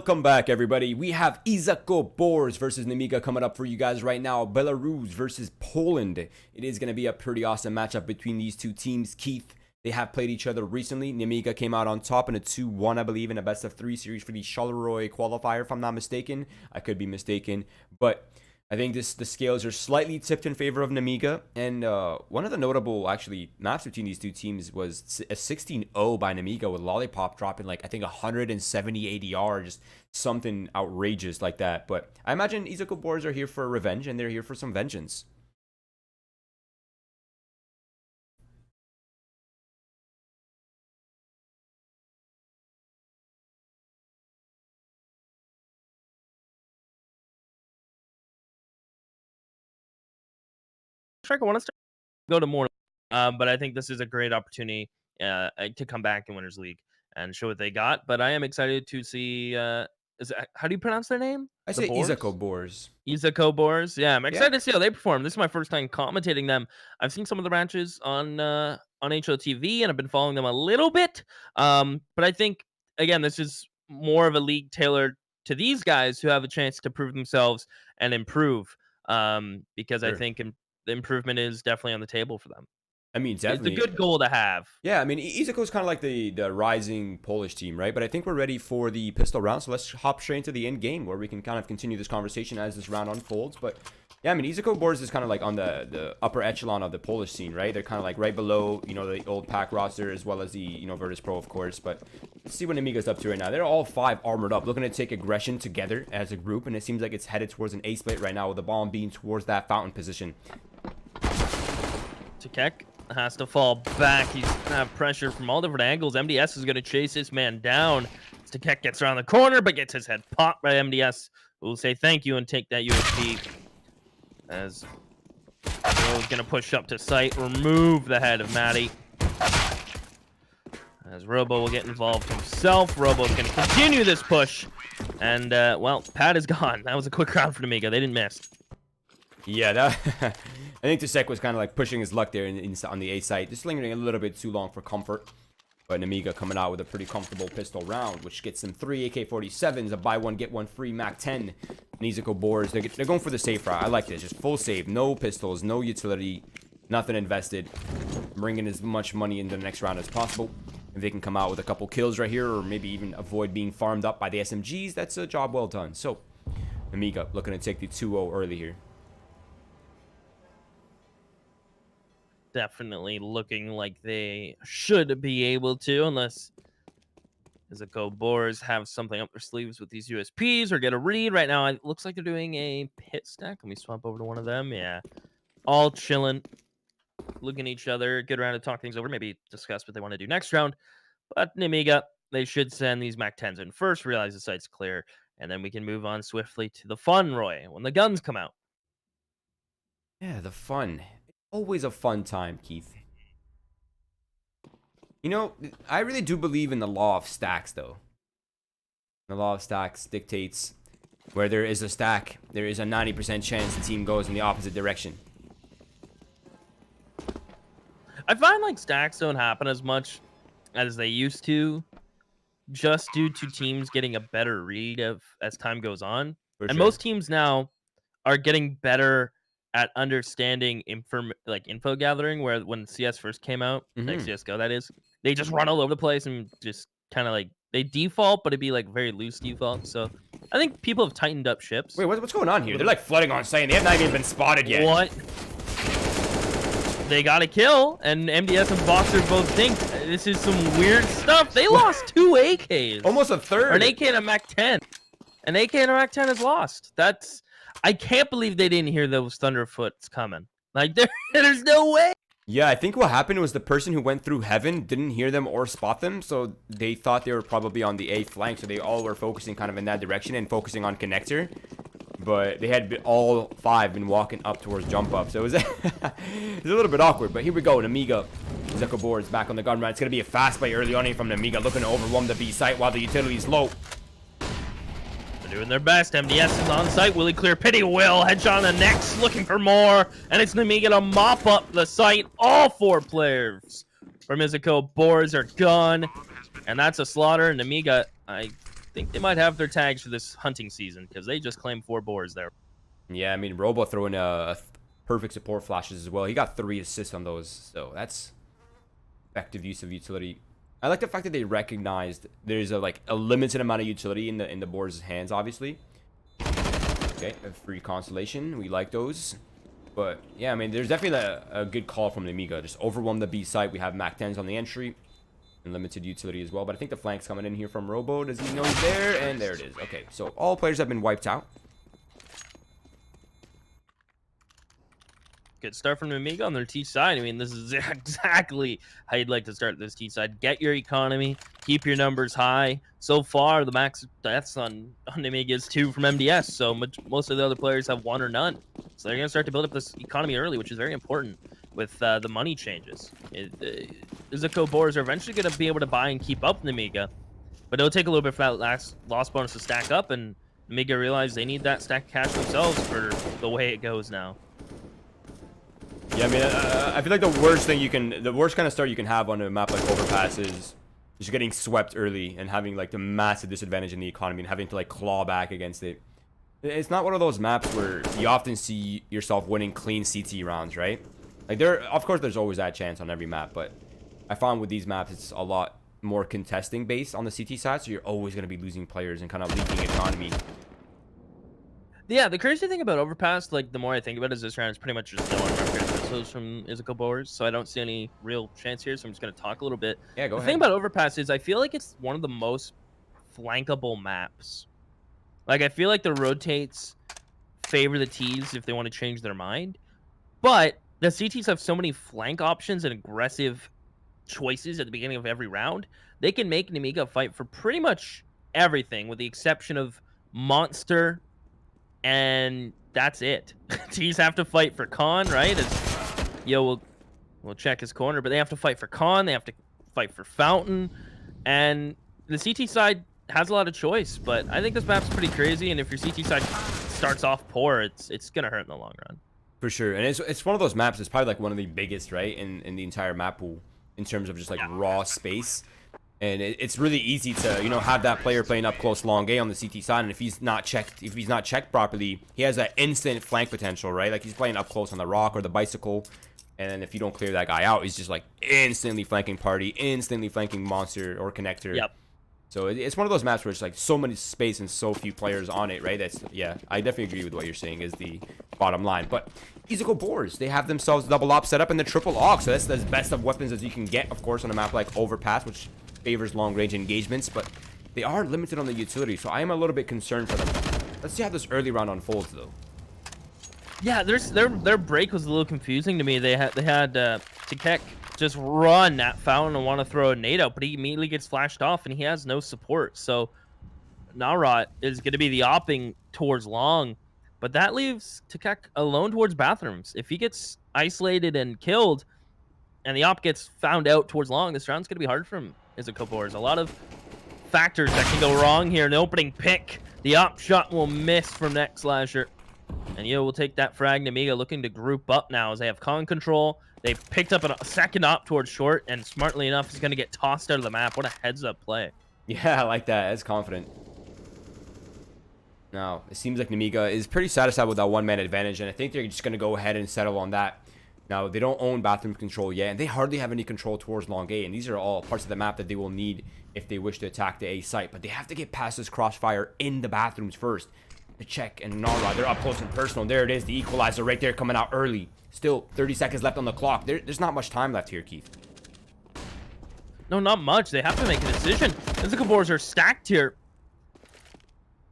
Welcome back, everybody. We have Izako Boars versus Nemiga coming up for you guys right now. Belarus versus Poland. It is going to be a pretty awesome matchup between these two teams. Keith, they have played each other recently. Nemiga came out on top in a 2-1, I believe, in a best-of-3 series for the Charleroi qualifier, if I'm not mistaken. I could be mistaken, but I think the scales are slightly tipped in favor of Nemiga, and one of the notable, actually, maps between these two teams was a 16-0 by Nemiga with Lollipop dropping, like, I think 170 ADR, just something outrageous like that. But I imagine Izako Boars are here for revenge, and they're here for some vengeance. I want to go to more, but I think this is a great opportunity to come back in Winners League and show what they got. But I am excited to see. How do you pronounce their name? I say Izako Boars. Izako Boars. Yeah, I'm excited to see how they perform. This is my first time commentating them. I've seen some of the matches on HOTV, and I've been following them a little bit. But I think again, this is more of a league tailored to these guys who have a chance to prove themselves and improve. Because I think the improvement is definitely on the table for them. I mean, definitely. It's a good goal to have. Yeah, I mean, Izako is kind of like the rising Polish team, right? But I think we're ready for the pistol round, so let's hop straight into the end game where we can kind of continue this conversation as this round unfolds. But yeah, I mean, Izako Boars is kind of like on the upper echelon of the Polish scene, right? They're kind of like right below, you know, the old pack roster as well as the, you know, Virtus Pro, of course. But let's see what Nemiga's up to right now. They're all 5 armored up, looking to take aggression together as a group, and it seems like it's headed towards an A split right now with the bomb being towards that fountain position. Takek has to fall back. He's gonna have pressure from all different angles. MDS is gonna chase this man down. Takek gets around the corner, but gets his head popped by MDS, who will say thank you and take that USP. As Ro's gonna push up to site, remove the head of Maddie. As Robo will get involved himself. Robo's gonna continue this push. And, well, Pat is gone. That was a quick round for Nemiga. They didn't miss. Yeah, that I think Tasek was kind of like pushing his luck there on the A site, just lingering a little bit too long for comfort. But Nemiga coming out with a pretty comfortable pistol round, which gets him 3 AK-47s, a buy one get one free MAC-10. Izako Boars, they're going for the safe route. I like this, just full save, no pistols, no utility, nothing invested. Bringing as much money into the next round as possible. If they can come out with a couple kills right here, or maybe even avoid being farmed up by the SMGs, that's a job well done. So Nemiga looking to take the 2-0 early here. Definitely looking like they should be able to, unless Izako Boars have something up their sleeves with these USPs or get a read. Right now, it looks like they're doing a pit stack. Let me swap over to one of them. Yeah, all chilling, looking at each other. Good round to talk things over. Maybe discuss what they want to do next round. But Nemiga, they should send these MAC-10s in first, realize the site's clear, and then we can move on swiftly to the fun, Roy, when the guns come out. Yeah, the fun. Always a fun time, Keith. You know, I really do believe in the law of stacks, though. The law of stacks dictates where there is a stack, there is a 90% chance the team goes in the opposite direction. I find like stacks don't happen as much as they used to, just due to teams getting a better read of as time goes on. And most teams now are getting better at understanding info gathering, where when CS first came out, like CSGO that is, they just run all over the place and just kind of like they default, but it'd be like very loose default. So I think people have tightened up ships. Wait, what's going on here? They're like flooding on site. They have not even been spotted yet. What? They got a kill, and MDS and Boxer both think this is some weird stuff. They lost 2 AKs. Almost a third. Or an AK and a MAC-10. An AK and a MAC-10 is lost. I can't believe they didn't hear those Thunderfoots coming. Like, there's no way. Yeah, I think what happened was the person who went through heaven didn't hear them or spot them, so they thought they were probably on the A flank, so they all were focusing kind of in that direction and focusing on connector. But they had all 5 been walking up towards jump up, so it was, it was a little bit awkward. But here we go, Nemiga. Izako Boars back on the gun run. It's going to be a fast play early on from Nemiga, looking to overwhelm the B site while the utility is low. Doing their best. MDS is on site. Willie clear. Pity Will. Headshot on the next. Looking for more. And it's Nemiga to mop up the site. All 4 players from Izako Boars are gone. And that's a slaughter. Nemiga, I think they might have their tags for this hunting season because they just claimed 4 boars there. Yeah, I mean, Robo throwing a perfect support flashes as well. He got 3 assists on those, so that's effective use of utility. I like the fact that they recognized there's a limited amount of utility in the boar's hands, obviously. Okay, a free constellation. We like those. But yeah, I mean, there's definitely a good call from Nemiga. Just overwhelm the B site. We have Mac 10s on the entry and limited utility as well. But I think the flank's coming in here from Robo. Does he know he's there? And there it is. Okay, so all players have been wiped out. Good start from Nemiga on their T side. I mean, this is exactly how you'd like to start this T side. Get your economy, keep your numbers high. So far, the max deaths on Nemiga is 2 from MDS, so most of the other players have 1 or none. So they're going to start to build up this economy early, which is very important with the money changes. Izako Boars are eventually going to be able to buy and keep up Nemiga, but it'll take a little bit for that last loss bonus to stack up, and Nemiga realize they need that stack cash themselves for the way it goes now. Yeah, I mean, I feel like the worst kind of start you can have on a map like Overpass is just getting swept early and having like the massive disadvantage in the economy and having to like claw back against it. It's not one of those maps where you often see yourself winning clean CT rounds, right? Like of course, there's always that chance on every map, but I found with these maps, it's a lot more contesting based on the CT side, so you're always going to be losing players and kind of leaking economy. Yeah, the crazy thing about Overpass, like, the more I think about it, is this round is pretty much just no one missiles from Izako Boars, so I don't see any real chance here, so I'm just going to talk a little bit. Yeah, go ahead. The thing about Overpass is I feel like it's one of the most flankable maps. Like, I feel like the rotates favor the Ts if they want to change their mind, but the CTs have so many flank options and aggressive choices at the beginning of every round, they can make Nemiga fight for pretty much everything, with the exception of Monster, and that's it. Ts have to fight for Con, right? We'll check his corner, but they have to fight for Con, they have to fight for Fountain, and the CT side has a lot of choice, but I think this map's pretty crazy, and if your CT side starts off poor, it's gonna hurt in the long run. For sure, and it's one of those maps, it's probably like one of the biggest, right, in the entire map pool, in terms of just like raw space. And it's really easy to, you know, have that player playing up close long A on the CT side, and if he's not checked properly, he has that instant flank potential, right? Like he's playing up close on the rock or the bicycle, and then if you don't clear that guy out, he's just like instantly flanking party, instantly flanking monster or connector. Yep. So it's one of those maps where it's like so much space and so few players on it, right? Yeah, I definitely agree with what you're saying is the bottom line. But Izako Boars, they have themselves double op set up and the triple AUG, so that's as best of weapons as you can get, of course, on a map like Overpass, which favors long-range engagements, but they are limited on the utility, so I am a little bit concerned for them. Let's see how this early round unfolds, though. Yeah, their break was a little confusing to me. They had Tikek just run at Fountain and want to throw a nade out, but he immediately gets flashed off, and he has no support. So Narot is going to be the opping towards long, but that leaves Tikek alone towards bathrooms. If he gets isolated and killed, and the op gets found out towards long, this round's going to be hard for him. Izako Boars. A lot of factors that can go wrong here. In the opening pick, the op shot will miss from Neck Slasher. And Yo will take that frag. Nemiga looking to group up now as they have con control. They picked up a second op towards short, and smartly enough, he's going to get tossed out of the map. What a heads-up play. Yeah, I like that. That's confident. Now, it seems like Nemiga is pretty satisfied with that one-man advantage, and I think they're just going to go ahead and settle on that. Now, they don't own bathroom control yet, and they hardly have any control towards long A, and these are all parts of the map that they will need if they wish to attack the A site. But they have to get past this crossfire in the bathrooms first. The check and Nara, they're up close and personal. There it is, the equalizer right there coming out early. Still, 30 seconds left on the clock. There's not much time left here, Keith. No, not much. They have to make a decision. Izako Boars are stacked here.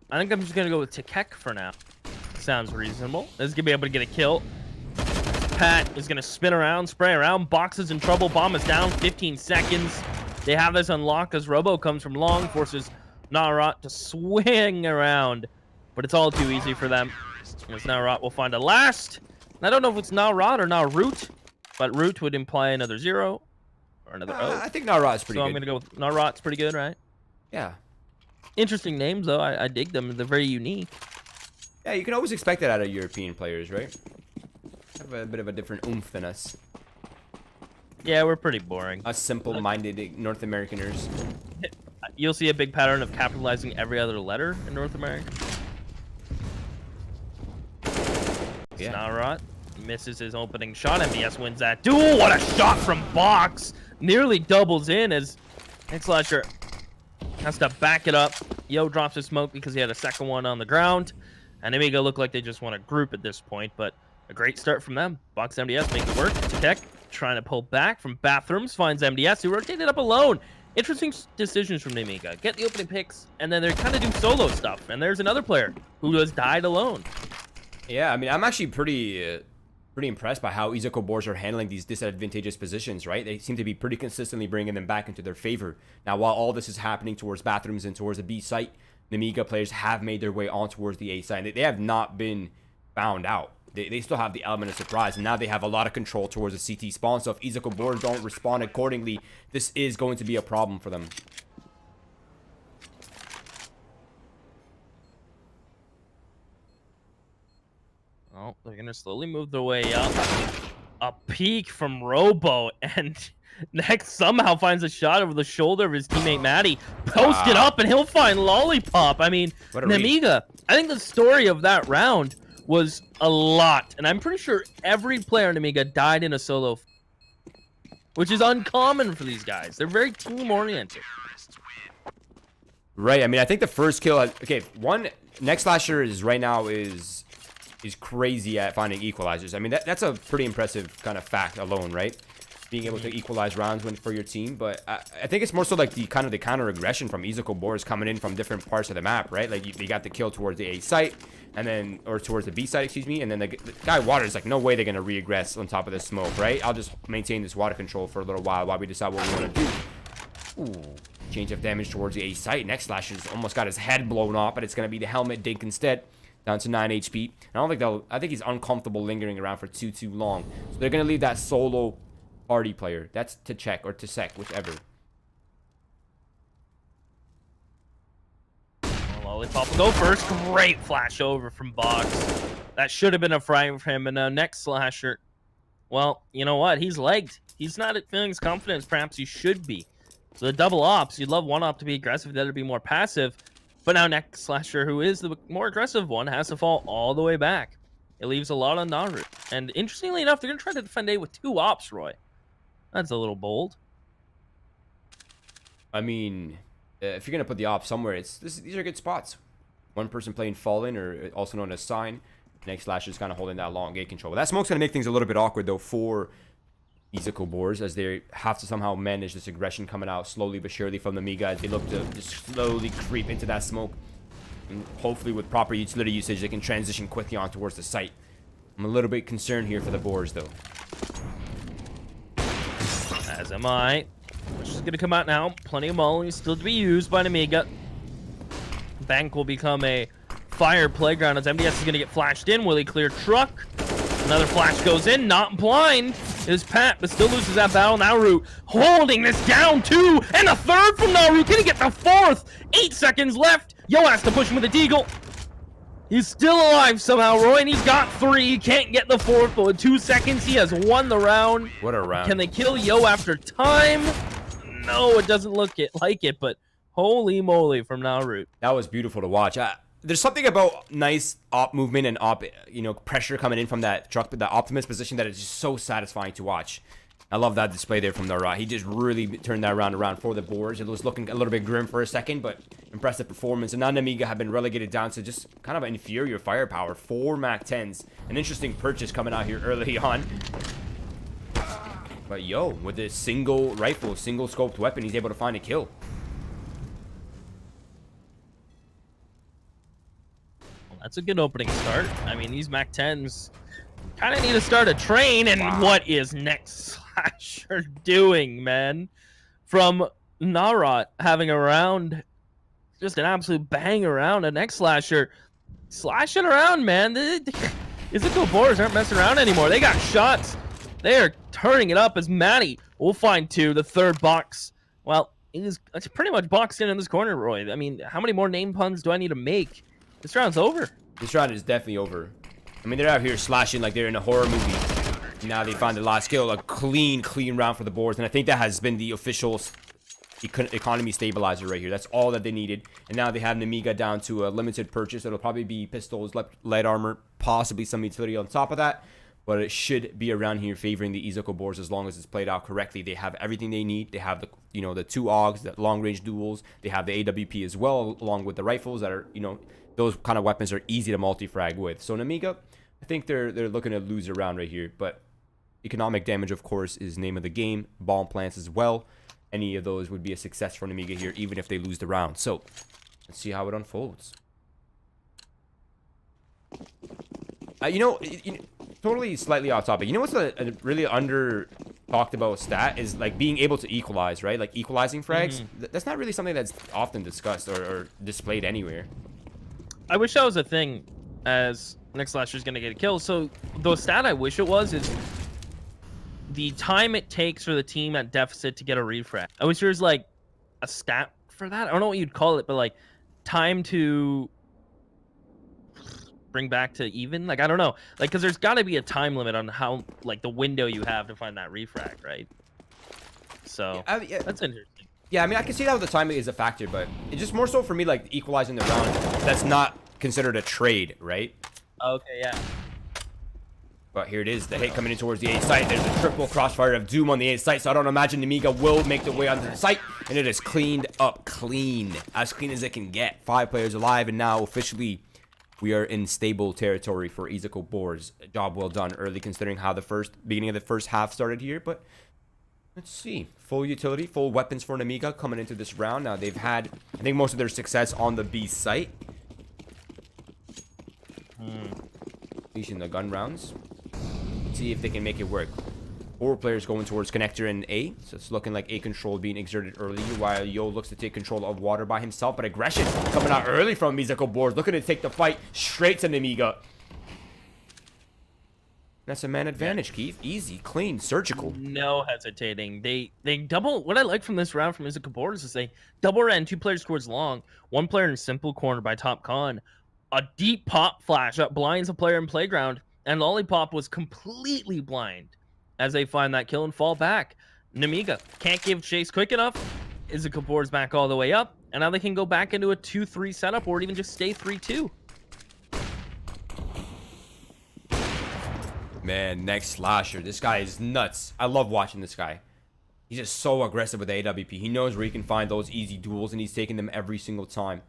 I think I'm just going to go with Tikek for now. Sounds reasonable. This is going to be able to get a kill. Pat is going to spin around, spray around. Box is in trouble. Bomb is down. 15 seconds. They have this unlocked as Robo comes from long, forces Narot to swing around. But it's all too easy for them. As Narot will find a last. I don't know if it's Narot or Narut, but Root would imply another 0 or another O. I think Narot's pretty good. So I'm going to go with Narot's pretty good, right? Yeah. Interesting names, though. I dig them. They're very unique. Yeah, you can always expect that out of European players, right? Have a bit of a different oomph than us. Yeah, we're pretty boring. Us simple-minded North Americaners. You'll see a big pattern of capitalizing every other letter in North America. Yeah. Snarrot misses his opening shot. MBS wins that duel. What a shot from Box. Nearly doubles in as X-Slasher has to back it up. Yo drops his smoke because he had a second one on the ground. And Nemiga look like they just want to group at this point, but a great start from them. Box MDS make it work. Tech trying to pull back from bathrooms, finds MDS, who rotated up alone. Interesting decisions from Nemiga. Get the opening picks, and then they kind of do solo stuff. And there's another player who has died alone. Yeah, I mean, I'm actually pretty impressed by how Izako Boars are handling these disadvantageous positions, right? They seem to be pretty consistently bringing them back into their favor. Now, while all this is happening towards bathrooms and towards the B site, Nemiga players have made their way on towards the A site. They have not been found out. They still have the element of surprise, and now they have a lot of control towards the CT spawn. So if Izako Boars don't respond accordingly, this is going to be a problem for them. Oh, they're going to slowly move their way up. A peek from Robo, and Next somehow finds a shot over the shoulder of his teammate Maddie. Post it up, and he'll find Lollipop. I mean, Nemiga, I think the story of that round was a lot. And I'm pretty sure every player in Nemiga died in a solo, which is uncommon for these guys. They're very team-oriented. Right, I mean, I think the first kill has... Okay, one... Next Slasher is right now is crazy at finding equalizers. I mean, that's a pretty impressive kind of fact alone, right? Being able to equalize rounds for your team, but I think it's more so like the counter aggression from Izako Boars coming in from different parts of the map, right? Like they got the kill towards the A site, and then towards the B site, excuse me, and then the guy Water's like, no way they're gonna re-aggress on top of this smoke, right? I'll just maintain this water control for a little while we decide what we want to do. Ooh, change of damage towards the A site. Next Slasher's almost got his head blown off, but it's gonna be the helmet dink instead. Down to 9 HP. I don't think I think he's uncomfortable lingering around for too long. So they're gonna leave that solo party player. That's to check or to sec, whichever. Lollipop will go first. Great flash over from Box. That should have been a frame for him. And Next Slasher, well, you know what? He's legged. He's not feeling as confident as perhaps he should be. So the double ops, you'd love one op to be aggressive, the other to be more passive. But now Next Slasher, who is the more aggressive one, has to fall all the way back. It leaves a lot on Naru. And interestingly enough, they're going to try to defend A with 2 ops, Roy. That's a little bold. I mean, if you're going to put the ops somewhere, these are good spots. One person playing Fallen, or also known as Sign. Next Slasher's kind of holding that long gate control. That smoke's going to make things a little bit awkward, though, for Izako Boars, as they have to somehow manage this aggression coming out slowly but surely from the Nemiga as they look to just slowly creep into that smoke. And hopefully with proper utility usage, they can transition quickly on towards the site. I'm a little bit concerned here for the Boars, though. As am I. Which is going to come out now. Plenty of mollies still to be used by Nemiga. Bank will become a fire playground as MDS is going to get flashed in. Will he clear truck? Another flash goes in. Not blind is Pat, but still loses that battle. Naru holding this down too. And a third from Naru. Can he get the fourth? 8 seconds left. Yo has to push him with a deagle. He's still alive somehow, Roy, and he's got 3. He can't get the fourth, but with 2 seconds, he has won the round. What a round. Can they kill Yo after time? No, it doesn't look like it, but holy moly from Naru. That was beautiful to watch. There's something about nice op movement and op, pressure coming in from that truck, the Optimus position that is just so satisfying to watch. I love that display there from the He just really turned that round around for the Boars. It was looking a little bit grim for a second, but impressive performance. And now Nemiga have been relegated down to just kind of inferior firepower. 4 MAC-10s. An interesting purchase coming out here early on. But Yo, with this single rifle, single scoped weapon, he's able to find a kill. Well, that's a good opening start. I mean, these MAC-10s kind of need to start a train. And what is Next Slasher doing, man? From Narot having a round, just an absolute bang around. A Next Slasher slashing around, man. Izako Boars aren't messing around anymore. They got shots. They are turning it up as Maddie will find 2. The third box, well, it's pretty much boxed in this corner, Roy. I mean, how many more name puns do I need to make? This round's over. This round is definitely over. I mean, they're out here slashing like they're in a horror movie. Now they find the last kill. A clean round for the Boars. And I think that has been the official economy stabilizer right here. That's all that they needed. And now they have Nemiga down to a limited purchase. It'll probably be pistols, light armor, possibly some utility on top of that. But it should be around here favoring the Izako Boars as long as it's played out correctly. They have everything they need. They have the, the 2 AUGs, the long-range duels. They have the AWP as well, along with the rifles that are, those kind of weapons are easy to multi-frag with. So Nemiga, I think they're looking to lose a round right here. But economic damage, of course, is name of the game. Bomb plants as well. Any of those would be a success for Nemiga here, even if they lose the round. So let's see how it unfolds. Totally slightly off topic. You know what's a really under talked about stat is like being able to equalize, right? Like equalizing frags. That's not really something that's often discussed or displayed anywhere. I wish that was a thing, as next slasher's gonna get a kill. So the stat I wish it was is the time it takes for the team at deficit to get a refrag. I wish there was like a stat for that. I don't know what you'd call it, but like time to bring back to even, like, I don't know, like, because there's got to be a time limit on how, like, the window you have to find that refrag, right? So yeah, that's interesting. Yeah, I mean, I can see how the timing is a factor, but it's just more so for me, like, equalizing the round. That's not considered a trade, right? Okay, yeah. But here it is, the hit coming in towards the A site. There's a triple crossfire of doom on the A site, so I don't imagine Nemiga will make the way onto the site, and it is cleaned up clean as it can get. 5 players alive, and now officially we are in stable territory for Izako Boars. Job well done early, considering how the beginning of the first half started here. But let's see. Full utility, full weapons for Nemiga coming into this round. Now they've had, I think, most of their success on the B site. Unleashing the gun rounds. See if they can make it work. 4 players going towards connector and A, so it's looking like A control being exerted early, while Yo looks to take control of water by himself. But aggression coming out early from Izako Boars, looking to take the fight straight to Nemiga. That's a man advantage, Keith. Easy, clean, surgical. No hesitating. They double. What I like from this round from Izako Boars is they double ran 2 players towards long, 1 player in simple corner by top con, a deep pop flash that blinds a player in playground, and Lollipop was completely blind as they find that kill and fall back. Nemiga can't give chase quick enough. Izako Boars back all the way up, and now they can go back into a 2-3 setup or even just stay 3-2. Man, next slasher. This guy is nuts. I love watching this guy. He's just so aggressive with the AWP. He knows where he can find those easy duels, and he's taking them every single time.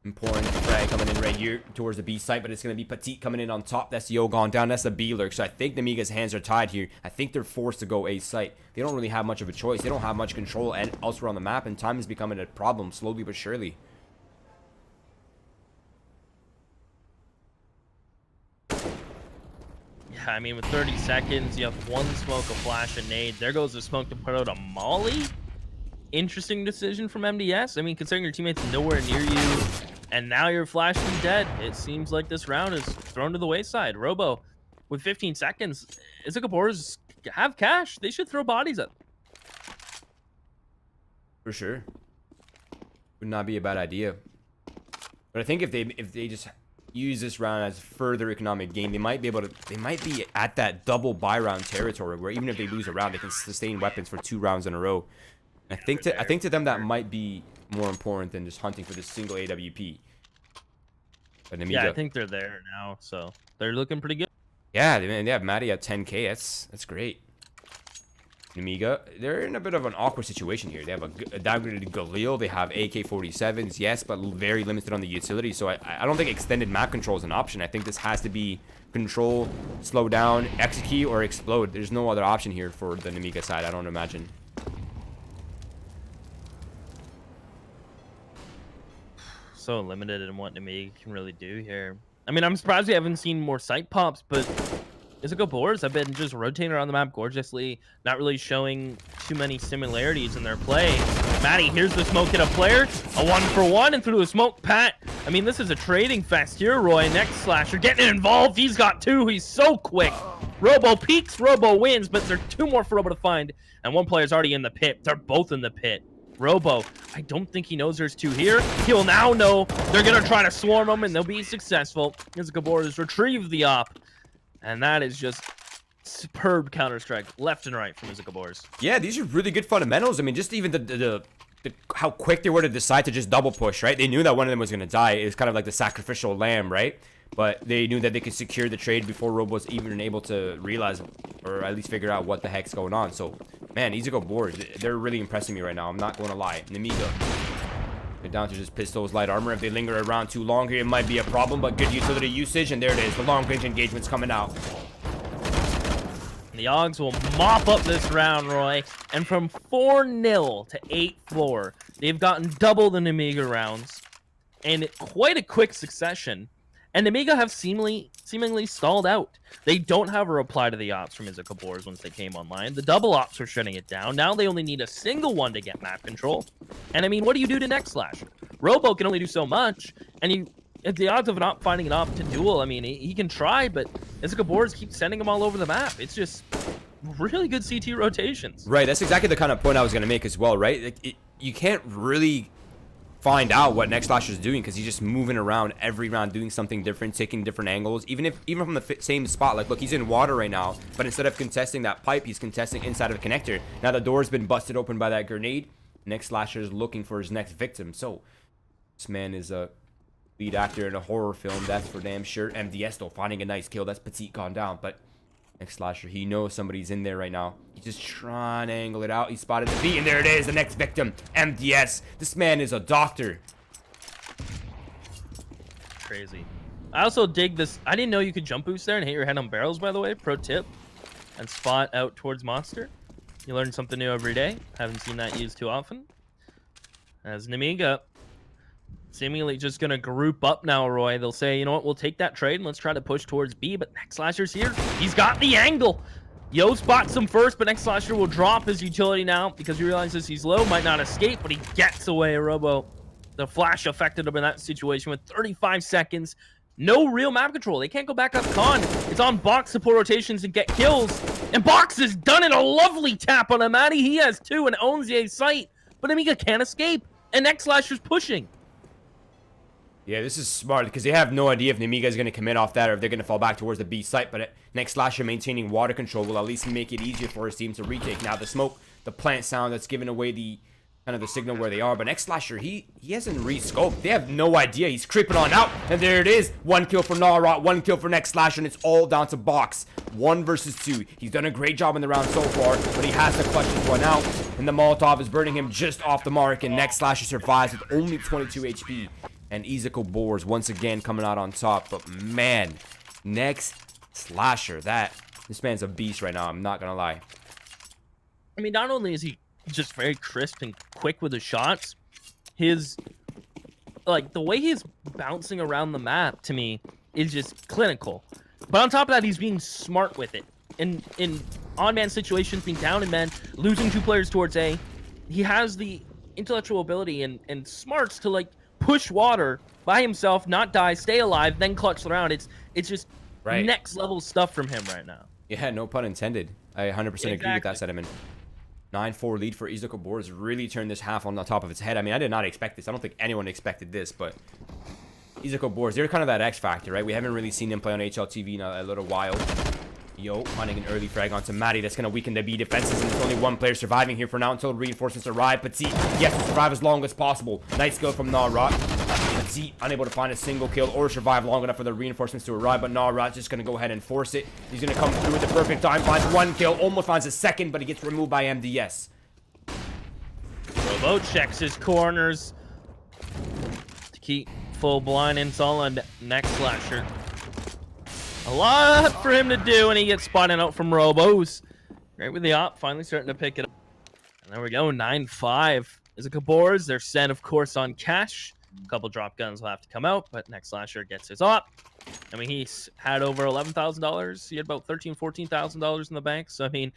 Important frag coming in right here towards the B site, but it's going to be Petite coming in on top. That's the O gone down. That's the B lurk. So I think Nemiga's hands are tied here. I think they're forced to go A site. They don't really have much of a choice. They don't have much control and elsewhere on the map, and time is becoming a problem slowly but surely. Yeah, I mean, with 30 seconds, you have 1 smoke, a flash, a nade. There goes the smoke to put out a molly. Interesting decision from MDS. I mean, considering your teammate's nowhere near you, and now you're flashing dead, it seems like this round is thrown to the wayside. Robo, with 15 seconds, Izako Boars have cash. They should throw bodies at. For sure. Would not be a bad idea. But I think if they just use this round as further economic gain, they might be at that double buy round territory where even if they lose a round, they can sustain weapons for 2 rounds in a row. I think to them that might be more important than just hunting for this single AWP. But Nemiga, yeah, I think they're there now, so they're looking pretty good. Yeah, they have Maddie at 10k. That's great. Nemiga, they're in a bit of an awkward situation here. They have a downgraded Galil. They have AK-47s, yes, but very limited on the utility. So I don't think extended map control is an option. I think this has to be control, slow down, execute, or explode. There's no other option here for the Nemiga side, I don't imagine. So limited in what Nemiga can really do here. I mean, I'm surprised we haven't seen more sight pops, but Izako Boars have been just rotating around the map gorgeously, not really showing too many similarities in their play. Maddie, here's the smoke hit a player, a 1-for-1, and through a smoke pat. I mean, this is a trading fest here, Roy. Next slasher getting involved. He's got 2. He's so quick. Robo peaks, Robo wins, but there are 2 more for Robo to find, and 1 player's already in the pit. They're both in the pit. Robo, I don't think he knows there's 2 here. He'll now know they're going to try to swarm him, and they'll be successful. Izako Boars retrieve the op, and that is just superb Counter-Strike left and right from Izako Boars. Yeah, these are really good fundamentals. I mean, just even the how quick they were to decide to just double push, right? They knew that one of them was going to die. It was kind of like the sacrificial lamb, right? But they knew that they could secure the trade before Robo was even able to realize or at least figure out what the heck's going on. So, man, Izako Boars, they're really impressing me right now. I'm not going to lie. Nemiga, they're down to just pistols, light armor. If they linger around too long here, it might be a problem, but good utility usage. And there it is. The long-range engagement's coming out. The Augs will mop up this round, Roy. And from 4-0 to 8-4, they've gotten double the Nemiga rounds in quite a quick succession. And Nemiga have seemingly stalled out. They don't have a reply to the ops from Izako Boars once they came online. The double ops were shutting it down. Now they only need a single one to get map control. And I mean, what do you do to next Slasher? Robo can only do so much. And if the odds of not finding an op to duel, I mean, he can try, but Izako Boars keeps sending him all over the map. It's just really good CT rotations. Right, that's exactly the kind of point I was going to make as well, right? Like, you can't really find out what next Slasher's doing because he's just moving around every round, doing something different, taking different angles, even from the same spot. Like, look, he's in water right now, but instead of contesting that pipe, he's contesting inside of a connector. Now the door's been busted open by that grenade. Next Slasher's looking for his next victim. So this man is a lead actor in a horror film, that's for damn sure. MDS though, finding a nice kill. That's Petite gone down, but next Slasher, he knows somebody's in there right now. He's just trying to angle it out. He spotted the V, and there it is, the next victim, MDS. This man is a doctor. Crazy. I also dig this. I didn't know you could jump boost there and hit your head on barrels, by the way. Pro tip. And spot out towards monster. You learn something new every day. Haven't seen that used too often. As Nemiga seemingly just going to group up now, Roy. They'll say, you know what, we'll take that trade and let's try to push towards B, but next Slasher's here. He's got the angle. Yo spots him first, but next Slasher will drop his utility now because he realizes he's low, might not escape, but he gets away. Robo, the flash affected him in that situation with 35 seconds. No real map control. They can't go back up con. It's on Box support rotations and get kills. And Box has done it. A lovely tap on Amadi. He has two and owns the A site, but Nemiga can't escape. And next Slasher's pushing. Yeah, this is smart because they have no idea if Nemiga is going to commit off that or if they're going to fall back towards the B site. But next Slasher maintaining water control will at least make it easier for his team to retake. Now the smoke, the plant sound that's giving away the kind of the signal where they are. But next Slasher, he hasn't re-scoped. They have no idea. He's creeping on out. And there it is. One kill for Narot, one kill for next Slasher, and it's all down to Box. 1 versus 2. He's done a great job in the round so far, but he has to clutch this one out. And the Molotov is burning him just off the mark. And next Slasher survives with only 22 HP. And Izako Boars once again coming out on top. But man, next Slasher, this man's a beast right now. I'm not gonna lie. I mean, not only is he just very crisp and quick with his shots, his the way he's bouncing around the map to me is just clinical. But on top of that, he's being smart with it. In on-man situations, being down in man, losing 2 players towards A, he has the intellectual ability and smarts to push water by himself, not die, stay alive, then clutch the round. It's just next level stuff from him right now. Yeah, no pun intended. I 100% agree with that sentiment. 9-4 lead for Izako Boars really turned this half on the top of its head. I mean, I did not expect this. I don't think anyone expected this, but Izako Boars, they're kind of that X factor, right? We haven't really seen them play on HLTV in a little while. Yo, finding an early frag onto Matty. That's going to weaken the B defenses, and there's only 1 player surviving here for now until reinforcements arrive. Petit, he has to survive as long as possible. Nice skill from Narot. Petit, unable to find a single kill or survive long enough for the reinforcements to arrive, but Narot's just going to go ahead and force it. He's going to come through at the perfect time, finds 1 kill, almost finds a second, but he gets removed by MDS. Robo checks his corners to keep full blind install on next Slasher. A lot for him to do, and he gets spotted out from Robos. Right with the op, finally starting to pick it up. And there we go, 9-5. Izako Boars, they're set, of course, on cash. A couple drop guns will have to come out, but next Slasher gets his op. I mean, he's had over $11,000. He had about $13,000, $14,000 in the bank. So, I mean,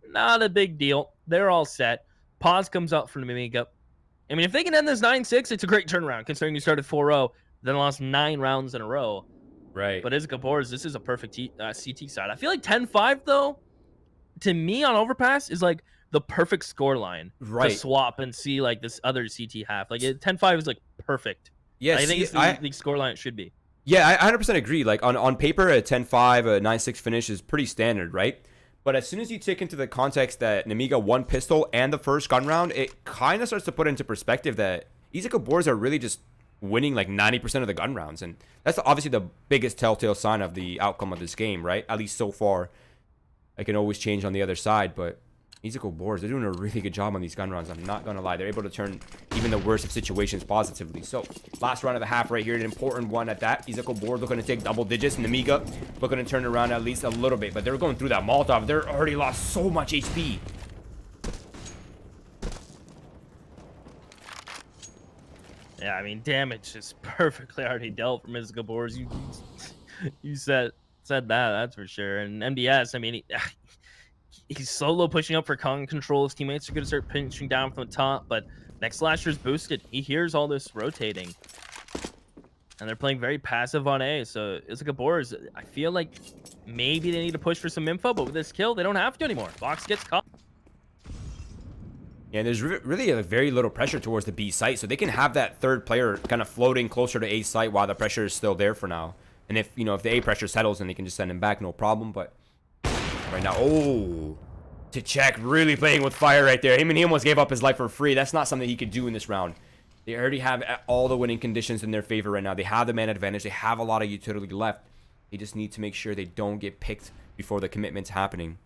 not a big deal. They're all set. Pause comes out from Nemiga. I mean, if they can end this 9-6, it's a great turnaround, considering you started 4-0, then lost 9 rounds in a row. Right. But Izako Boars, this is a perfect CT side. I feel like 10-5, though, to me on Overpass, is the perfect score line to swap and see this other CT half. 10-5 is perfect. Yeah, I think it's the score line it should be. Yeah, I 100% agree. On paper, a 10-5, a 9-6 finish is pretty standard, right? But as soon as you take into the context that Nemiga won pistol and the first gun round, it kind of starts to put into perspective that Izako Boars are really just winning like 90% of the gun rounds. And that's obviously the biggest telltale sign of the outcome of this game, right? At least so far. I can always change on the other side, but Izako Boars, they're doing a really good job on these gun rounds. I'm not going to lie. They're able to turn even the worst of situations positively. So, last round of the half right here, an important one at that. Izako Boars looking to take double digits. Nemiga looking to turn around at least a little bit, but they're going through that Molotov. They're already lost so much HP. Yeah, I mean, damage is perfectly already dealt from Izako Boars. You said that's for sure. And MDS, I mean, he's solo pushing up for con control. His teammates are going to start pinching down from the top, but next slasher's boosted. He hears all this rotating. And they're playing very passive on A. So Izako Boars, I feel like maybe they need to push for some info, but with this kill, they don't have to anymore. Box gets caught. Yeah, there's really very little pressure towards the B site, so they can have that third player kind of floating closer to A site while the pressure is still there for now. And if, you know, if the A pressure settles, then they can just send him back, no problem. But right now, oh, to check, really playing with fire right there. He almost gave up his life for free. That's not something he could do in this round. They already have all the winning conditions in their favor right now. They have the man advantage. They have a lot of utility left. They just need to make sure they don't get picked before the commitment's happening.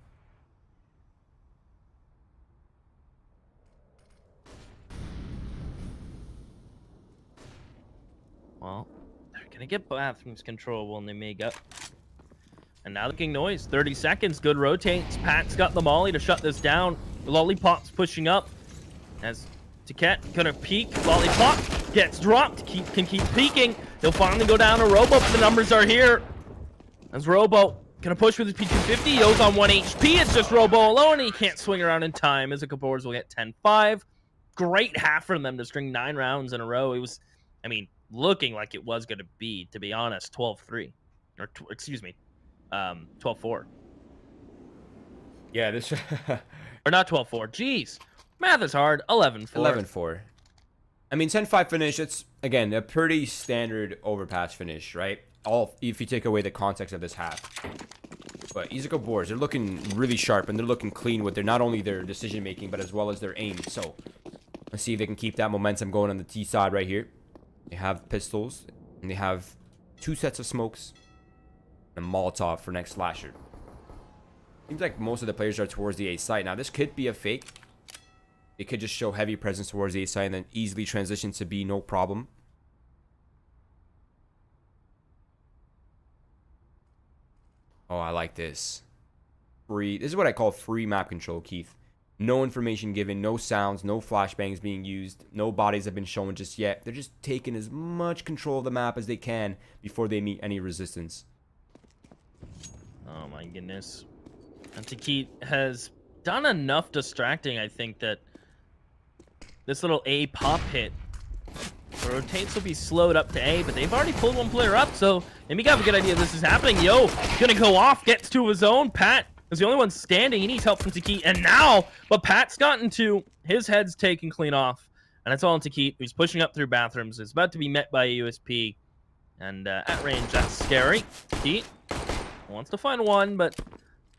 Well, they're going to get bathrooms controllable in Nemiga. And now looking noise. 30 seconds. Good rotates. Pat's got the molly to shut this down. Lollipop's pushing up. As Ticket gonna peek. Lollipop gets dropped. Can keep peeking. He'll finally go down to Robo, but the numbers are here. As Robo gonna push with his P250. Yo's on 1 HP. It's just Robo alone. He can't swing around in time. Izako Boars will get 10-5. Great half for them to string 9 rounds in a row. It was, I mean, looking like it was going to be honest, 12-3. Or, excuse me, 12-4. Yeah, this... or not 12-4. Jeez. Math is hard. 11-4. 11-4. I mean, 10-5 finish, it's, again, a pretty standard overpass finish, right? If you take away the context of this half. But Izako Boars, they're looking really sharp, and they're looking clean with not only their decision-making, but as well as their aim. So, let's see if they can keep that momentum going on the T side right here. They have pistols, and they have 2 sets of smokes, and a Molotov for next slasher. Seems like most of the players are towards the A site. Now, this could be a fake. It could just show heavy presence towards the A site and then easily transition to B, no problem. Oh, I like this. Free. This is what I call free map control, Keith. No information given, no sounds, no flashbangs being used, no bodies have been shown just yet. They're just taking as much control of the map as they can before they meet any resistance. Oh my goodness. And Tikit has done enough distracting, I think, that this little A pop hit. The rotates will be slowed up to A, but they've already pulled one player up, so Nemiga have a good idea this is happening. Yo, gonna go off, gets to his own. Pat is the only one standing. He needs help from Tikit, and now, but Pat's gotten to, his head's taken clean off, and it's all on Tikit, who's pushing up through bathrooms. Is about to be met by a USP, and at range, that's scary. Tikit wants to find one, but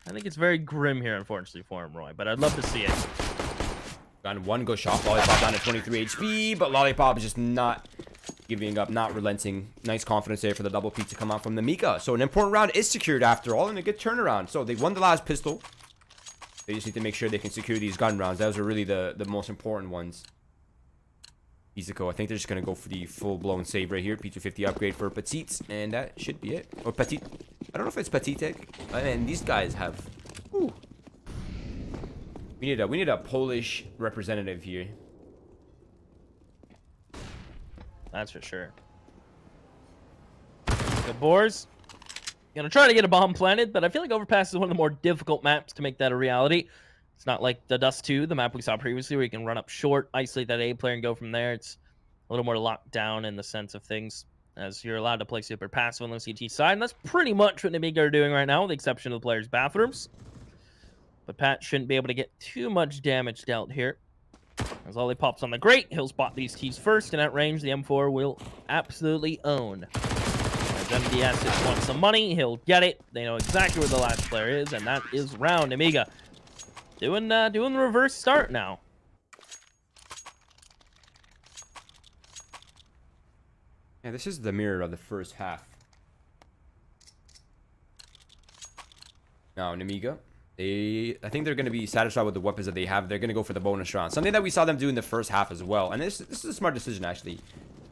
I think it's very grim here, unfortunately, for him, Roy, but I'd love to see it. Gun 1 goes shot. Lollipop down to 23 HP, but Lollipop is just not giving up, not relenting. Nice confidence there for the double peak to come out from Nemiga. So an important round is secured after all, and a good turnaround. So they won the last pistol. They just need to make sure they can secure these gun rounds. Those are really the most important ones. Izako, I think they're just going to go for the full-blown save right here. P250 upgrade for Petite, and that should be it. Or Petite. I don't know if it's Petite. And these guys have... Whew. We need a Polish representative here. That's for sure. The Boars gonna try to get a bomb planted, but I feel like Overpass is one of the more difficult maps to make that a reality. It's not like the Dust 2, the map we saw previously, where you can run up short, isolate that A player, and go from there. It's a little more locked down in the sense of things, as you're allowed to play super passive on the CT side, and that's pretty much what Nemiga are doing right now, with the exception of the players' bathrooms. But Pat shouldn't be able to get too much damage dealt here. As Ollie pops on the grate, he'll spot these keys first, and at range, the M4 will absolutely own. MDS just wants some money. He'll get it. They know exactly where the last player is, and that is round. Nemiga doing the reverse start now. Yeah, this is the mirror of the first half. Now, Nemiga, I think they're going to be satisfied with the weapons that they have. They're going to go for the bonus round. Something that we saw them do in the first half as well. And this is a smart decision, actually.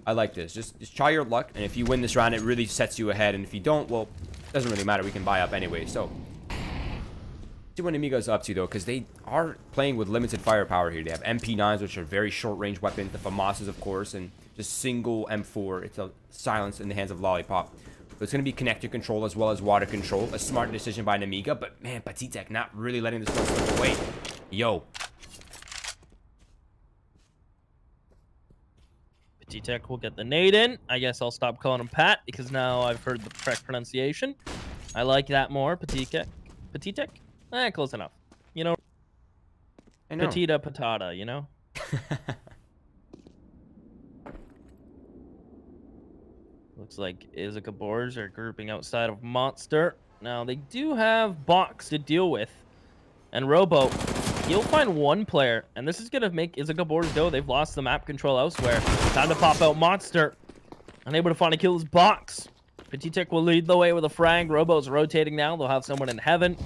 I like this. Just try your luck. And if you win this round, it really sets you ahead. And if you don't, well, it doesn't really matter. We can buy up anyway. So, see what Nemiga's up to, though, because they are playing with limited firepower here. They have MP9s, which are very short-range weapons. The FAMASs, of course, and just single M4. It's a silence in the hands of Lollipop. So it's going to be connector control as well as water control. A smart decision by Nemiga, but man, Petitek not really letting this one slip away. Yo. Petitek will get the nade in. I guess I'll stop calling him Pat because now I've heard the correct pronunciation. I like that more. Petitek? Petitek? Close enough. You know, Petita patata, you know? Looks like Izako Boars are grouping outside of Monster. Now, they do have Box to deal with. And Robo, he'll find one player. And this is going to make Izako Boars go. They've lost the map control elsewhere. Time to pop out Monster. Unable to find a kill his Box. Petitek will lead the way with a frag. Robo's rotating now. They'll have someone in heaven.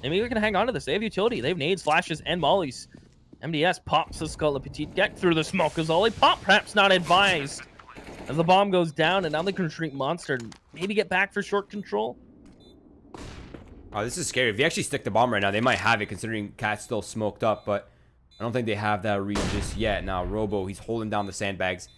Nemiga can hang on to this. They have utility. They have nades, flashes, and mollies. MDS pops the skull of Petitek through the smoke as Lollipop. Perhaps not advised. As the bomb goes down, and now they can shrink Monster and maybe get back for short control. Oh, this is scary. If you actually stick the bomb right now, they might have it, considering Cat's still smoked up, but I don't think they have that read just yet. Now, Robo, he's holding down the sandbags.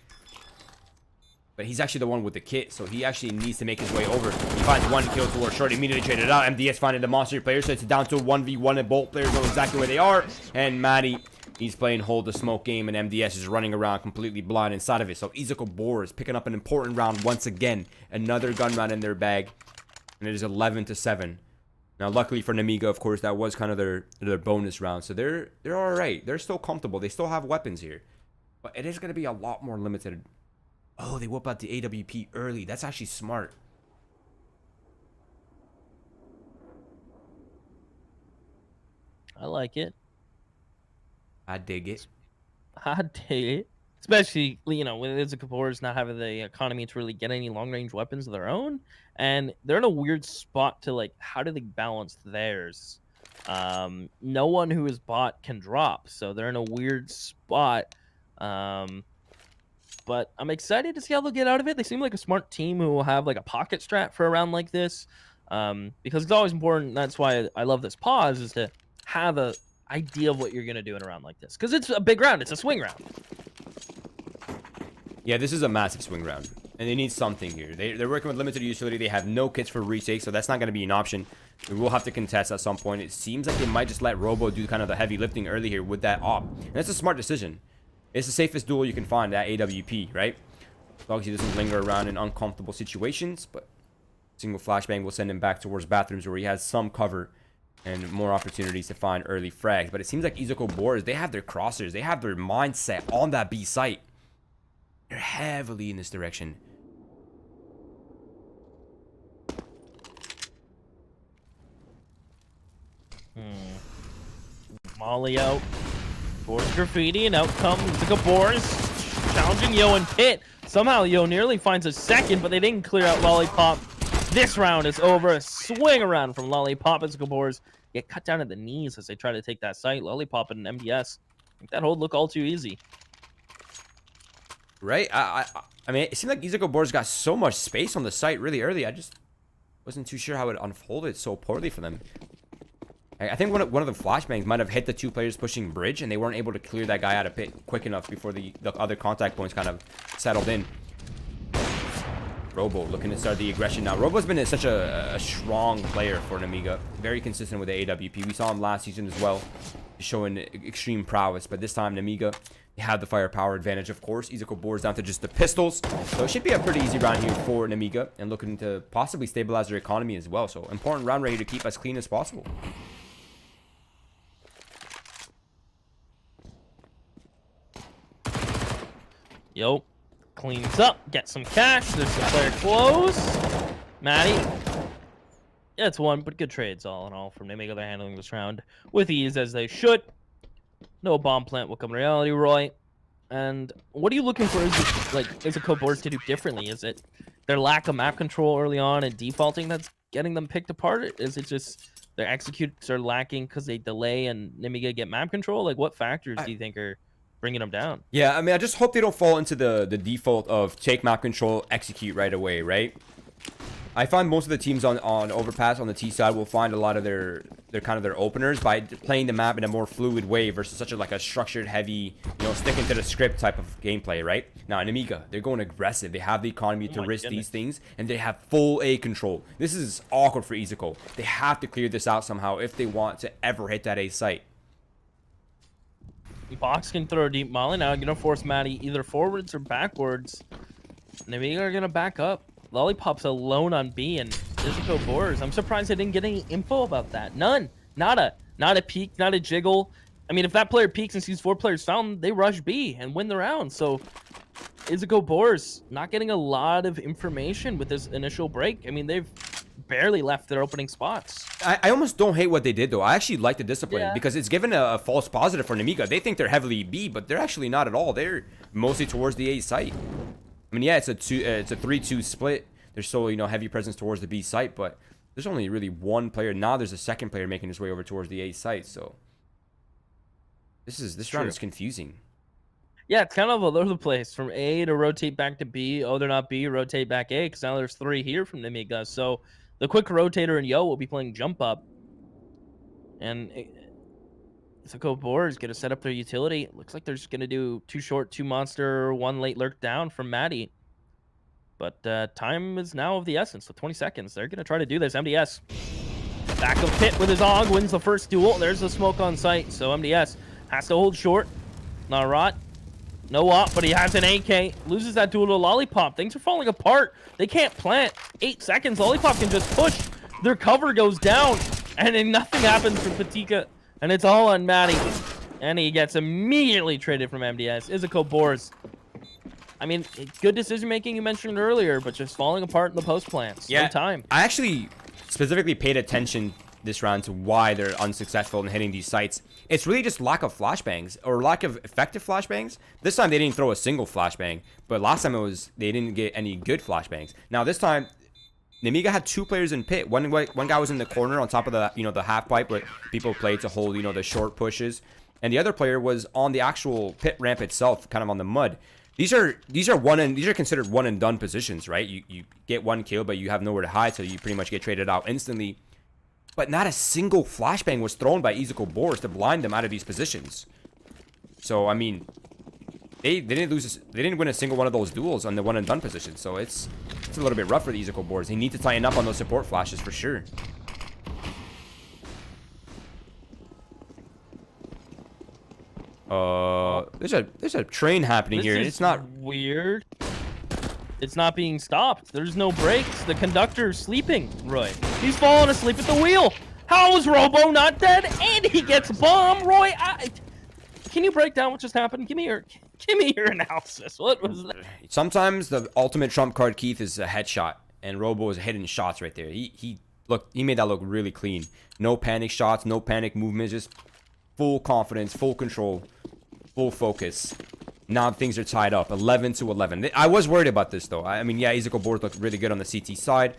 But he's actually the one with the kit, so he actually needs to make his way over. He finds one kill towards short, immediately traded out. MDS finding the monster player, so it's down to a 1v1, and both players know exactly where they are. And Matty, he's playing hold the smoke game, and MDS is running around completely blind inside of it. So Izako Boars picking up an important round once again. Another gun round in their bag, and it is 11-7. Now, luckily for Nemiga, of course, that was kind of their bonus round. So they're all right. They're still comfortable. They still have weapons here. But it is going to be a lot more limited. Oh, they whip out the AWP early. That's actually smart. I like it. I dig it. I dig it. Especially, you know, with Izako Boars not having the economy to really get any long-range weapons of their own. And they're in a weird spot to, like, how do they balance theirs? No one who is bought can drop. So they're in a weird spot. But I'm excited to see how they'll get out of it. They seem like a smart team who will have, like, a pocket strat for a round like this. Because it's always important. That's why I love this pause, is to have a idea of what you're going to do in a round like this. Because it's a big round. It's a swing round. Yeah, this is a massive swing round, and they need something here. They're working with limited utility. They have no kits for retake, so that's not going to be an option. We will have to contest at some point. It seems like they might just let Robo do kind of the heavy lifting early here with that op. And that's a smart decision. It's the safest duel you can find, that AWP, right? As long as he doesn't linger around in uncomfortable situations, but single flashbang will send him back towards bathrooms where he has some cover and more opportunities to find early frags. But it seems like Izako Boars, they have their crossers. They have their mindset on that B site. They're heavily in this direction. Molly out. Boars graffiti, and out comes Izako Boars. Challenging Yo and Pit. Somehow Yo nearly finds a second, but they didn't clear out Lollipop. This round is over. A swing around from Lollipop. Izako Boars get cut down at the knees as they try to take that site. Lollipop and MDS make that hold look all too easy. Right? I mean, it seemed like Izako Boars got so much space on the site really early. I just wasn't too sure how it unfolded so poorly for them. I think one of the flashbangs might have hit the two players pushing bridge, and they weren't able to clear that guy out of pit quick enough before the other contact points kind of settled in. Robo looking to start the aggression now. Robo's been such a strong player for Nemiga. Very consistent with the AWP. We saw him last season as well, showing extreme prowess. But this time, Nemiga, they have the firepower advantage, of course. Izako Boars down to just the pistols. So it should be a pretty easy round here for Nemiga, and looking to possibly stabilize their economy as well. So important round ready to keep as clean as possible. Yo, cleans up, get some cash. There's the player close. Maddie. Yeah, it's one, but good trades all in all from Nemiga. They're handling this round with ease as they should. No bomb plant will come in reality, Roy. And what are you looking for? Izako Boars to do differently? Is it their lack of map control early on and defaulting that's getting them picked apart? Is it just their executes are lacking because they delay and Nemiga get map control? Like, what factors do you think are bringing them down? Yeah, I mean, I just hope they don't fall into the default of take map control, execute right away, right? I find most of the teams on Overpass on the T side will find a lot of their kind of their openers by playing the map in a more fluid way versus such a structured, heavy, sticking to the script type of gameplay, right? Now in Nemiga, they're going aggressive. They have the economy to risk these things, and they have full A control. This is awkward for Izako. They have to clear this out somehow if they want to ever hit that A site. Box can throw a deep molly now, gonna force Maddie either forwards or backwards. Nemiga are gonna back up. Lollipop's alone on B, and Izako Boars. I'm surprised I didn't get any info about that. None. Not a peek, not a jiggle. I mean, if that player peeks and sees 4 players found, they rush B and win the round. So Izako Boars not getting a lot of information with this initial break. I mean, they've barely left their opening spots. I almost don't hate what they did, though. I actually like the discipline because it's given a false positive for Nemiga. They think they're heavily B, but they're actually not at all. They're mostly towards the A site. I mean, yeah, it's a 3-2 split. There's still, heavy presence towards the B site, but there's only really one player. Now there's a second player making his way over towards the A site, so this round is confusing. Yeah, it's kind of all over the place. From A to rotate back to B. Oh, they're not B, rotate back A, because now there's 3 here from Nemiga. So the quick rotator and Yo will be playing jump up. And Izako Boars going to set up their utility. It looks like they're just going to do 2 short, 2 monster, 1 late lurk down from Maddie. But time is now of the essence, so 20 seconds. They're going to try to do this. MDS back of pit with his AUG, wins the first duel. There's the smoke on site, so MDS has to hold short. Not rot. No op, but he has an AK. Loses that duel to Lollipop. Things are falling apart. They can't plant. 8 seconds. Lollipop can just push. Their cover goes down, and then nothing happens for Patika. And it's all on Maddie. And he gets immediately traded from MDS. Izako Boars. I mean, good decision-making you mentioned earlier, but just falling apart in the post plants. Yeah, no time. I actually specifically paid attention this round to why they're unsuccessful in hitting these sites. It's really just lack of flashbangs or lack of effective flashbangs. This time they didn't throw a single flashbang, but last time they didn't get any good flashbangs. Now this time, Nemiga had 2 players in pit. One guy was in the corner on top of the the half pipe where people play to hold the short pushes, and the other player was on the actual pit ramp itself, kind of on the mud. These are considered one and done positions, right? You get 1 kill, but you have nowhere to hide, so you pretty much get traded out instantly. But not a single flashbang was thrown by Izako Boars to blind them out of these positions. So I mean, they didn't win a single one of those duels on the one and done position. So it's a little bit rough for the Izako Boars. They need to tighten up on those support flashes for sure. There's a train happening here. It's not weird. It's not being stopped. There's no brakes. The conductor's sleeping, Roy. He's falling asleep at the wheel. How is Robo not dead? And he gets bombed, Roy. Can you break down what just happened? Give me your analysis. What was that? Sometimes the ultimate trump card, Keith, is a headshot, and Robo is hitting shots right there. He made that look really clean. No panic shots, no panic movements, just full confidence, full control, full focus. Now things are tied up, 11-11. I was worried about this though. I mean, yeah, Izako Boars looked really good on the CT side,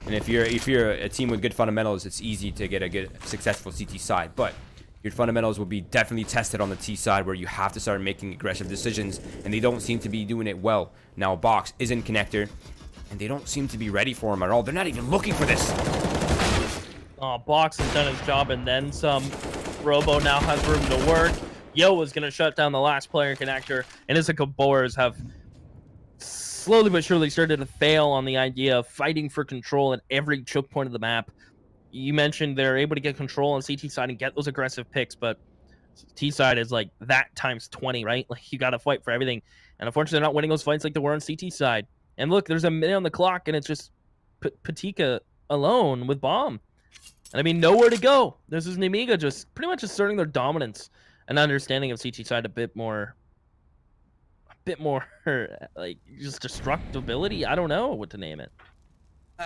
and if you're a team with good fundamentals, it's easy to get a good, successful CT side. But your fundamentals will be definitely tested on the T side, where you have to start making aggressive decisions, and they don't seem to be doing it well. Now Box is in connector, and they don't seem to be ready for him at all. They're not even looking for this. Oh, Box has done his job and then some. Robo now has room to work. Yo is going to shut down the last player connector, and Izako Boars have slowly but surely started to fail on the idea of fighting for control at every choke point of the map. You mentioned they're able to get control on CT side and get those aggressive picks, but T side is like that times 20, right? Like, you got to fight for everything, and unfortunately they're not winning those fights like they were on CT side. And look, there's a minute on the clock, and it's just Patika alone with bomb. And I mean, nowhere to go. This is Nemiga just pretty much asserting their dominance and understanding of CT side a bit more like just destructibility. I don't know what to name it.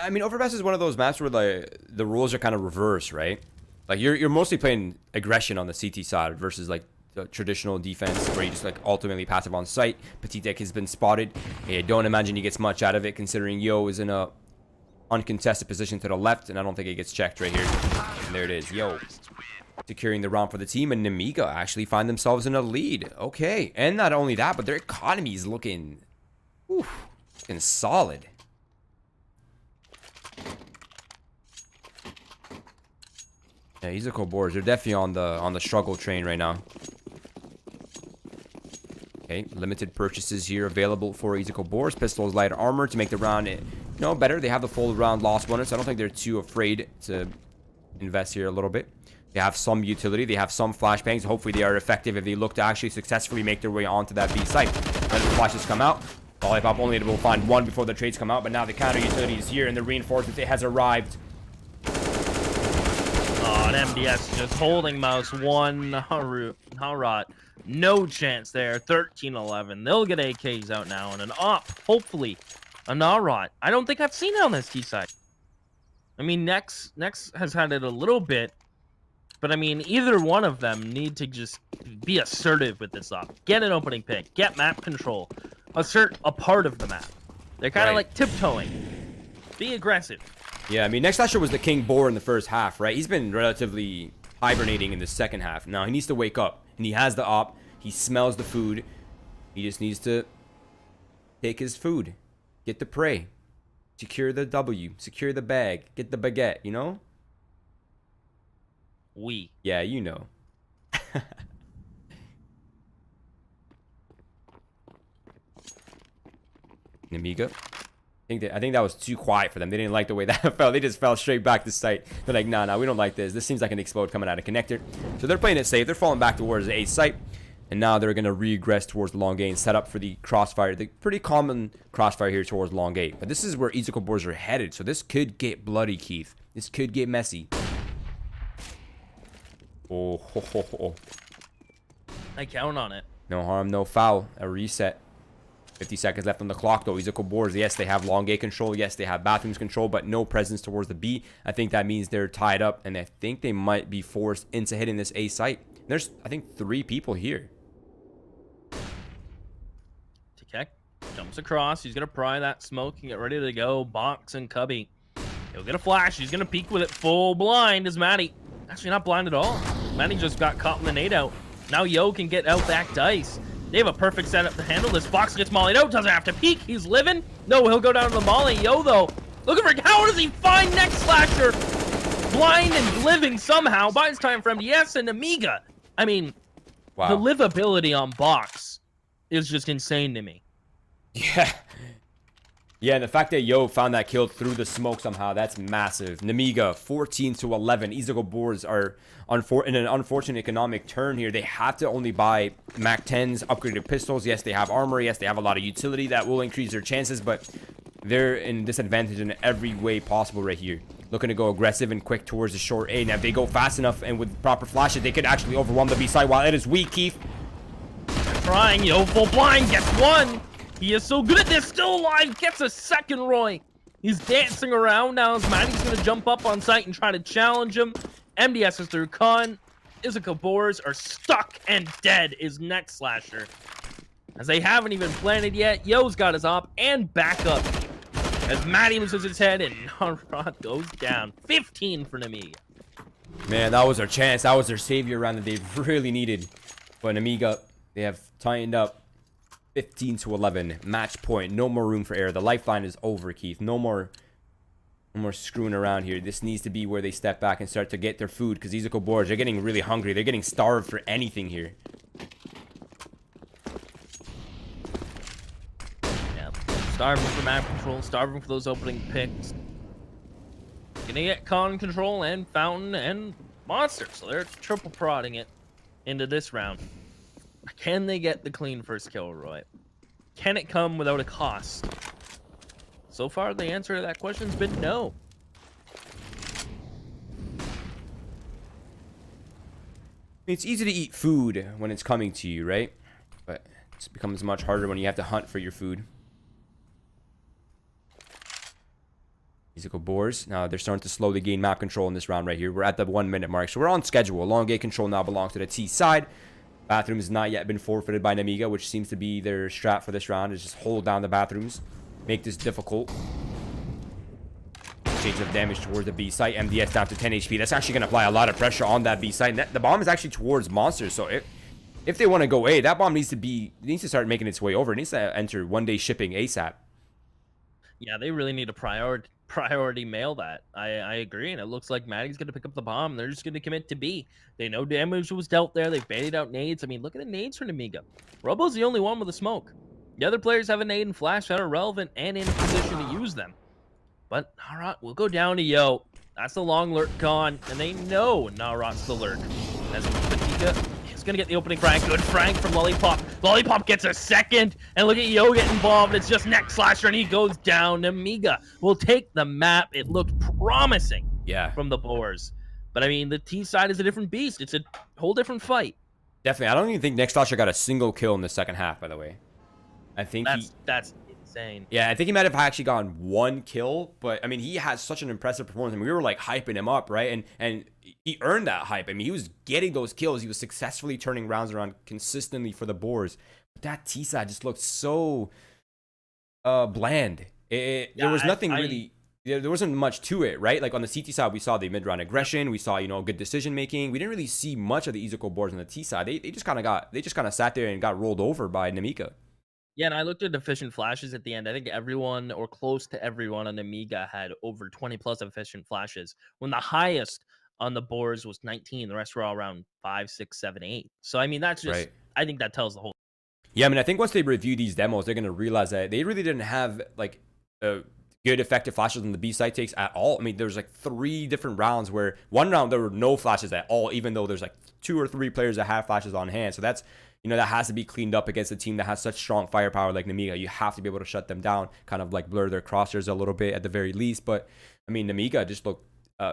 I mean, Overpass is one of those maps where the rules are kind of reversed, right? Like you're mostly playing aggression on the CT side versus like the traditional defense where you just like ultimately passive on sight. Petit Deck has been spotted. I don't imagine he gets much out of it considering Yo is in a uncontested position to the left, and I don't think it gets checked right here. And there it is, Yo securing the round for the team, and Nemiga actually find themselves in a lead. Okay, and not only that, but their economy is looking, looking solid. Yeah, Izako Boars, they're definitely on the struggle train right now. Okay, limited purchases here available for Izako Boars. Pistols, light armor to make the round, better. They have the full round lost bonus. I don't think they're too afraid to invest here a little bit. They have some utility. They have some flashbangs. Hopefully they are effective if they look to actually successfully make their way onto that B site. Then the flashes come out. Lollipop only able to find one before the trades come out, but now the counter utility is here and the reinforcement has arrived. Oh, and MDS just holding mouse one. Harrot. No chance there. 13-11. They'll get AKs out now and an op. Hopefully. A Narot. I don't think I've seen it on this Seaside. I mean, Nex has had it a little bit. But, I mean, either one of them need to just be assertive with this op. Get an opening pick. Get map control. Assert a part of the map. They're kind of like tiptoeing. Be aggressive. Yeah, I mean, Next Slasher was the king boar in the first half, right? He's been relatively hibernating in the second half. Now, he needs to wake up. And he has the op. He smells the food. He just needs to take his food. Get the prey. Secure the W. Secure the bag. Get the baguette, you know? Yeah, you know. Nemiga. I think that was too quiet for them. They didn't like the way that fell. They just fell straight back to site. They're like, nah, we don't like this. This seems like an explode coming out of connector. So they're playing it safe. They're falling back towards the A site. And now they're going to regress towards the long gate and set up for the crossfire. The pretty common crossfire here towards long gate. But this is where Izako Boars are headed. So this could get bloody, Keith. This could get messy. Oh, ho, ho, ho. I count on it. No harm, no foul. A reset. 50 seconds left on the clock, though. Izako Boars, yes, they have long gate control. Yes, they have bathrooms control, but no presence towards the B. I think that means they're tied up, and I think they might be forced into hitting this A site. There's, I think, 3 people here. Tikek jumps across. He's going to pry that smoke and get ready to go. Box and Cubby. He'll get a flash. He's going to peek with it full blind as Maddie. Actually, not blind at all. Maddie just got caught in the nade out. Now Yo can get out back dice. They have a perfect setup to handle this. Box gets mollied out. Doesn't have to peek. He's living. No, he'll go down to the molly. Yo, though. Looking for... How does he find Next Slasher? Blind and living somehow. Buys time for MDS and Nemiga. I mean, wow. The livability on Box is just insane to me. Yeah. Yeah, and the fact that Yo found that kill through the smoke somehow, that's massive. Nemiga, 14-11. Izako Boars are in an unfortunate economic turn here. They have to only buy MAC-10s, upgraded pistols. Yes, they have armor. Yes, they have a lot of utility that will increase their chances, but they're in disadvantage in every way possible right here. Looking to go aggressive and quick towards the short A. Now, if they go fast enough and with proper flashes, they could actually overwhelm the B side while it is weak, Keith. Trying, Yo, full blind, gets one. He is so good at this, still alive, gets a second Roy. He's dancing around now as Maddie's going to jump up on site and try to challenge him. MDS is through con. Izako Boars are stuck and dead is Next Slasher. As they haven't even planted yet, Yo's got his op and backup. As Maddie loses his head and Narod goes down. 15 for Nemiga. Man, that was their chance. That was their savior round that they really needed. But Nemiga, they have tightened up. 15-11, match point. No more room for error. The lifeline is over, Keith. No more screwing around here. This needs to be where they step back and start to get their food, because Izako Boars, they're getting really hungry. They're getting starved for anything here. Yeah, starving for map control, starving for those opening picks. Gonna get con control and fountain and monster, so they're triple prodding it into this round. Can they get the clean first kill, Roy? Can it come without a cost? So far, the answer to that question's been no. It's easy to eat food when it's coming to you, right? But it becomes much harder when you have to hunt for your food. Izako Boars. Now they're starting to slowly gain map control in this round right here. We're at the 1 minute mark, so we're on schedule. Long gate control now belongs to the T side. Bathroom has not yet been forfeited by Nemiga, which seems to be their strat for this round, is just hold down the bathrooms, make this difficult. Shades of damage towards the B site. MDS down to 10 HP. That's actually going to apply a lot of pressure on that B site. And the bomb is actually towards monsters, so if they want to go A, that bomb needs to start making its way over. It needs to enter 1 day shipping ASAP. Yeah, they really need to priority mail that. I agree, and it looks like Maddie's going to pick up the bomb. They're just going to commit to B. They know damage was dealt there. They've baited out nades. I mean, look at the nades for Nemiga. Robo's the only one with a smoke. The other players have a nade and flash that are relevant and in position to use them. But Narat will go down to Yo. That's the long lurk gone, and they know Narat's the lurk. As Nemiga is going to get the opening frag. Good frag from Lollipop. Lollipop gets a second, and look at Yo get involved. It's just neck slasher, and he goes down. Nemiga will take the map. It looked promising from the Boars. But, I mean, the T side is a different beast. It's a whole different fight. Definitely. I don't even think neck slasher got a single kill in the second half, by the way. I think that's insane. Yeah, I think he might have actually gotten 1 kill, but I mean, he has such an impressive performance. I mean, we were like hyping him up, right? And he earned that hype. I mean, he was getting those kills. He was successfully turning rounds around consistently for the Boars. But that T side just looked so bland. There was nothing really. There wasn't much to it, right? Like on the CT side, we saw the mid-round aggression. We saw, good decision making. We didn't really see much of the Izako Boars on the T side. They just kind of sat there and got rolled over by Nemiga. Yeah, and I looked at efficient flashes at the end. I think everyone, or close to everyone on Nemiga, had over 20 plus efficient flashes, when the highest on the Boars was 19. The rest were all around 5, 6, 7, 8. So I mean, that's just right. I think that tells the whole. Yeah, I mean, I think once they review these demos, they're gonna realize that they really didn't have like good effective flashes on the B side takes at all. I mean, there's like 3 different rounds where one round there were no flashes at all, even though there's like 2 or 3 players that have flashes on hand. So that's, that has to be cleaned up against a team that has such strong firepower like Nemiga. You have to be able to shut them down, kind of like blur their crosshairs a little bit at the very least. But I mean, Nemiga just looked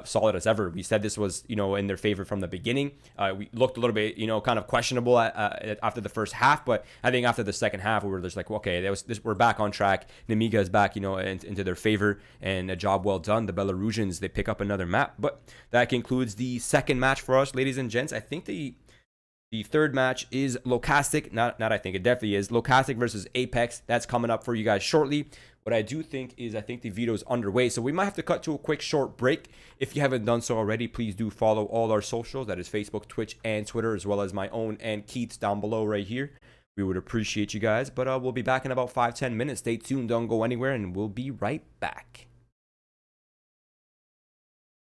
solid as ever. We said this was, in their favor from the beginning. We looked a little bit, kind of questionable after the first half, but I think after the second half, we were just like, okay, we're back on track. Nemiga is back, into their favor, and a job well done. The Belarusians, they pick up another map. But that concludes the second match for us, ladies and gents. I think the third match is Locastic. Not I think, it definitely is. Locastic versus Apex. That's coming up for you guys shortly. What I do think is, I think the video is underway, so we might have to cut to a quick short break. If you haven't done so already, please do follow all our socials. That is Facebook, Twitch, and Twitter, as well as my own and Keith's down below right here. We would appreciate you guys, but we'll be back in about 5-10 minutes. Stay tuned, don't go anywhere, and we'll be right back.